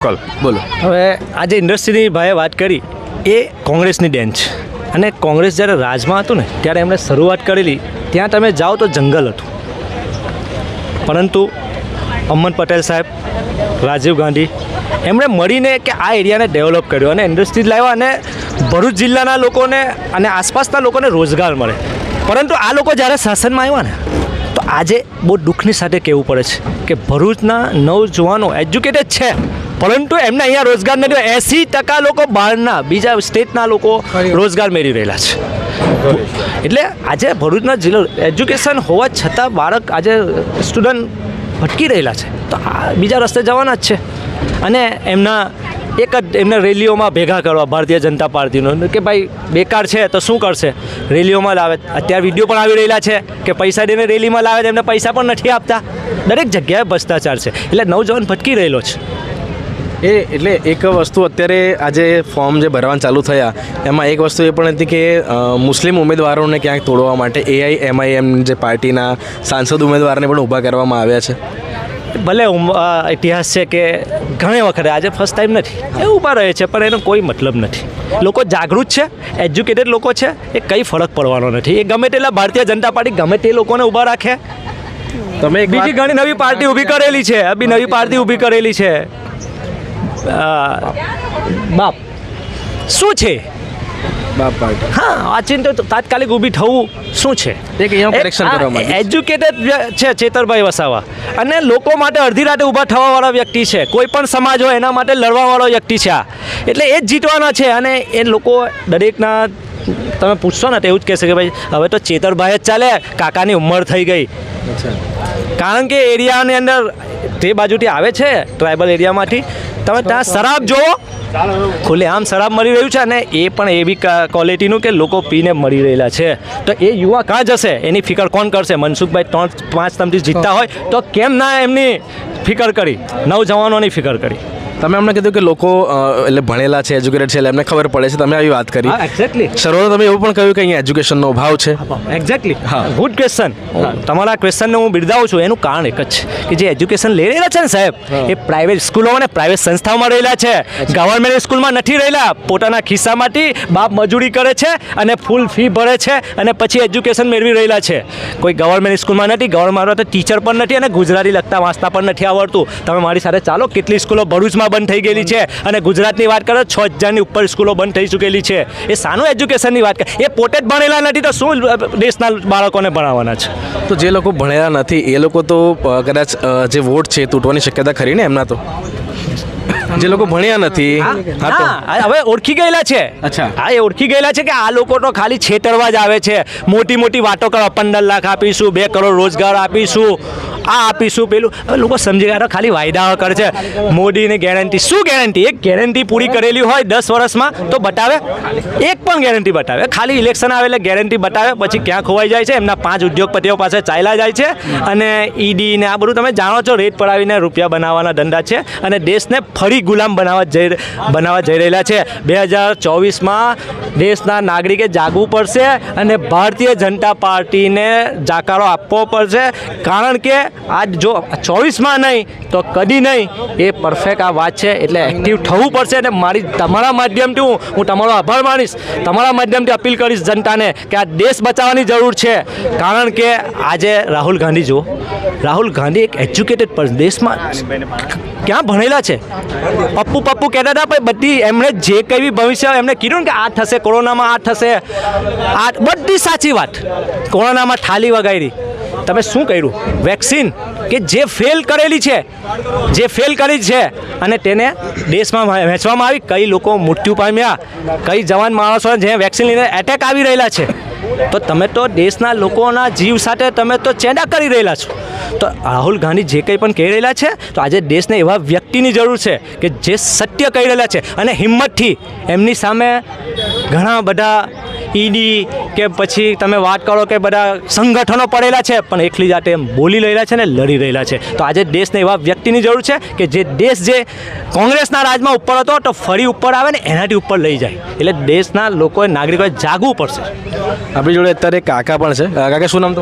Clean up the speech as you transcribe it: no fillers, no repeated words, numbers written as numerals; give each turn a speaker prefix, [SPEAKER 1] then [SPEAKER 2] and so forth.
[SPEAKER 1] બોલો.
[SPEAKER 2] હવે આજે ઇન્ડસ્ટ્રીની ભાઈએ વાત કરી એ કોંગ્રેસની દેન છે અને કોંગ્રેસ જ્યારે રાજમાં હતું ને ત્યારે એમણે શરૂઆત કરેલી ત્યાં તમે જાઓ તો જંગલ હતું, પરંતુ અમન પટેલ સાહેબ, રાજીવ ગાંધી એમણે મળીને કે આ એરિયાને ડેવલપ કર્યો અને ઇન્ડસ્ટ્રીઝ લાવ્યા અને ભરૂચ જિલ્લાના લોકોને અને આસપાસના લોકોને રોજગાર મળે. પરંતુ આ લોકો જ્યારે શાસનમાં આવ્યા ને તો આજે બહુ દુઃખની સાથે કહેવું પડે છે કે ભરૂચના નવજુવાનો એજ્યુકેટેડ છે પરંતુ એમને અહીંયા રોજગાર નથી. 80% લોકો બહારના બીજા સ્ટેટના લોકો રોજગાર મેળવી રહેલા છે. એટલે આજે ભરૂચના જિલ્લો એજ્યુકેશન હોવા છતાં બાળક આજે સ્ટુડન્ટ ભટકી રહેલા છે તો આ બીજા રસ્તે જવાના જ છે. અને એમના એક જ એમને રેલીઓમાં ભેગા કરવા ભારતીય જનતા પાર્ટીનો કે ભાઈ બેકાર છે તો શું કરશે, રેલીઓમાં લાવે. અત્યારે વિડીયો પણ આવી રહેલા છે કે પૈસા દઈને રેલીમાં લાવે તો એમને પૈસા પણ નથી આપતા. દરેક જગ્યાએ ભ્રષ્ટાચાર છે એટલે નવજવાન ભટકી રહેલો છે.
[SPEAKER 1] એટલે એક વસ્તુ અત્યારે આજે ફોર્મ જે ભરવાનું ચાલુ થયા એમાં એક વસ્તુ એ પણ હતી કે મુસ્લિમ ઉમેદવારોને ક્યાંક તોડવા માટે AIMIM જે પાર્ટીના સાંસદ ઉમેદવારને પણ ઊભા કરવામાં આવ્યા છે.
[SPEAKER 2] ભલે ઇતિહાસ છે કે ઘણી વખતે આજે ફર્સ્ટ ટાઈમ નથી એ ઊભા રહે છે પણ એનો કોઈ મતલબ નથી. લોકો જાગૃત છે, એજ્યુકેટેડ લોકો છે, એ કંઈ ફરક પડવાનો નથી. એ ગમે તેટલા ભારતીય જનતા પાર્ટી ગમે તે લોકોને ઊભા રાખે.
[SPEAKER 1] તમે
[SPEAKER 2] બીજી ઘણી નવી પાર્ટી ઊભી કરેલી છે, નવી પાર્ટી ઊભી કરેલી છે. બાપ શું છે?
[SPEAKER 1] બાપ પાર્ટી
[SPEAKER 2] હા, વાંચીને તો તાત્કાલિક ઊભી થવું શું છે?
[SPEAKER 1] એક અહીંયા કરેક્શન કરવા માટે
[SPEAKER 2] એજ્યુકેટેડ છે ચેતરભાઈ વસાવા અને લોકો માટે અડધી રાતે ઊભા થવાવાળા વ્યક્તિ છે. કોઈ પણ સમાજ હોય એના માટે લડવાવાળો વ્યક્તિ છે આ. એટલે એ જ જીતવાના છે અને એ લોકો દરેકના તમે પૂછશો ને તો એવું જ કહેશે કે ભાઈ હવે તો ચેતરભાઈ જ ચાલે, કાકાની ઉંમર થઈ ગઈ. કારણ કે એરિયાની અંદર તે બાજુથી આવે છે ટ્રાઇબલ એરિયામાંથી, તમે ત્યાં શરાબ જુઓ, ખુલ્લેઆમ શરાબ મળી રહ્યું છે અને એ પણ એવી ક્વોલિટીનું કે લોકો પીને મળી રહેલા છે. તો એ યુવા કાં જશે એની ફિકર કોણ કરશે? મનસુખભાઈ 3-5 ટર્મથી જીતતા હોય તો કેમ ના એમની ફિકર કરી, નવજવાનોની ફિકર કરી?
[SPEAKER 1] તમે અમને કીધું કે લોકો એટલે ભણેલા છે, એજ્યુકેટેડ છે એટલે એમને ખબર પડે છે. તમે આવી વાત કરી.
[SPEAKER 2] એક્ઝેક્ટલી.
[SPEAKER 1] શરૂઆત તમે એવું પણ કહ્યું કે અહીંયા એજ્યુકેશનનો અભાવ છે.
[SPEAKER 2] એક્ઝેક્ટલી. હા, ગુડ ક્વેશ્ચન. તમારા ક્વેશ્ચનને હું બિરદાવું છું. એનું કારણ એક જ છે કે જે એજ્યુકેશન લઈ રહેલા છે ને સાહેબ, એ પ્રાઇવેટ સ્કૂલો અને પ્રાઇવેટ સંસ્થાઓમાં રહેલા છે. ગવર્મેન્ટ સ્કૂલમાં નથી રહેલા. પોતાના ખિસ્સામાંથી બાપ મજૂરી કરે છે અને ફૂલ ફી ભરે છે અને પછી એજ્યુકેશન મેળવી રહેલા છે. કોઈ ગવર્મેન્ટ સ્કૂલમાં નથી, ગવર્મેન્ટમાં તો ટીચર પણ નથી અને ગુજરાતી લખતા વાંચતા પણ નથી આવડતું. તમે મારી સાથે ચાલો, કેટલી સ્કૂલો ભરૂચમાં બંધ થઈ ગયેલી છે અને ગુજરાતની વાત કરો 6000ની ઉપર સ્કૂલો બંધ થઈ ચૂકેલી છે. એ સાનું એજ્યુકેશનની વાત કરે, એ પોતે જ ભણેલા નથી તો શું દેશના બાળકોને ભણાવવાના છે?
[SPEAKER 1] તો જે લોકો ભણેલા નથી એ લોકો તો કદાચ જે વોટ છે તૂટવાની શક્યતા ખરી ને એમના તો. જે લોકો ભણ્યા નથી
[SPEAKER 2] હવે ઓળખી ગયેલા છે.
[SPEAKER 1] અચ્છા.
[SPEAKER 2] હા, એ ઓળખી ગયેલા છે કે આ લોકો તો ખાલી છેતરવા જ આવે છે. મોટી મોટી વાતો કરવા, 15 લાખ આપીશું, 2 કરોડ રોજગાર આપીશું, આ આપીશું, પેલું. હવે લોકો સમજી ગયા ખાલી વાયદાઓ કરે છે. મોદીની ગેરંટી, શું ગેરંટી? એક ગેરંટી પૂરી કરેલી હોય 10 વર્ષમાં તો બતાવે, એક પણ ગેરંટી બતાવે. ખાલી ઇલેક્શન આવે એટલે ગેરંટી બતાવે, પછી ક્યાં ખોવાઈ જાય છે. એમના 5 ઉદ્યોગપતિઓ પાસે ચાલ્યા જાય છે અને ઈડી ને આ બધું તમે જાણો છો, રેટ પડાવીને રૂપિયા બનાવવાના ધંધા છે અને દેશને ફરી ગુલામ બનાવવા જઈ રહેલા છે. 2024માં દેશના નાગરિકે જાગવું પડશે અને ભારતીય જનતા પાર્ટીને જાકારો આપવો પડશે. કારણ કે આજ જો 24માં નહીં તો કદી નહીં, એ પરફેક્ટ આ વાત છે. એટલે એક્ટિવ થવું પડશે અને તમારા માધ્યમથી હું તમારો આભાર માનીશ, તમારા માધ્યમથી અપીલ કરીશ જનતાને કે આ દેશ બચાવવાની જરૂર છે. કારણ કે આજે રાહુલ ગાંધી જુઓ, રાહુલ ગાંધી એક એજ્યુકેટેડ પર્સન, દેશમાં ક્યાં ભણેલા છે. પપ્પુ કહેતા હતા પણ બધી એમણે જે કંઈ ભવિષ્ય એમણે કીધું ને કે આ થશે, કોરોનામાં આ થશે, આ બધી સાચી વાત. કોરોનામાં થાળી વગાડી, તમે શું કર્યું? વેક્સિન કે જે ફેલ કરેલી છે, અને તેને દેશમાં વહેંચવામાં આવી. કઈ લોકો મૃત્યુ પામ્યા, કઈ જવાન માણસો જે વેક્સિન લઈને એટેક આવી રહેલા છે. તો તમે તો દેશના લોકોના જીવ સાથે તમે તો ચેડા કરી રહેલા છો. તો રાહુલ ગાંધી જે કંઈ પણ કહી રહેલા છે તો આજે દેશને એવા વ્યક્તિની જરૂર છે કે જે સત્ય કહી રહેલા છે અને હિંમતથી એમની સામે ઘણા બધા ઈડી કે પછી તમે વાત કરો કે બધા સંગઠનો પડેલા છે પણ એકલી જાતે એમ બોલી રહેલા છે ને લડી રહેલા છે. તો આજે દેશને એવા વ્યક્તિની જરૂર છે કે જે દેશ જે કોંગ્રેસના રાજમાં ઉપર હતો તો ફરી ઉપર આવે ને એનાથી ઉપર લઈ જાય. એટલે દેશના લોકોએ નાગરિકોએ જાગવું પડશે.
[SPEAKER 1] આપણી જોડે અત્યારે કાકા પણ છે. કાકા શું નામ?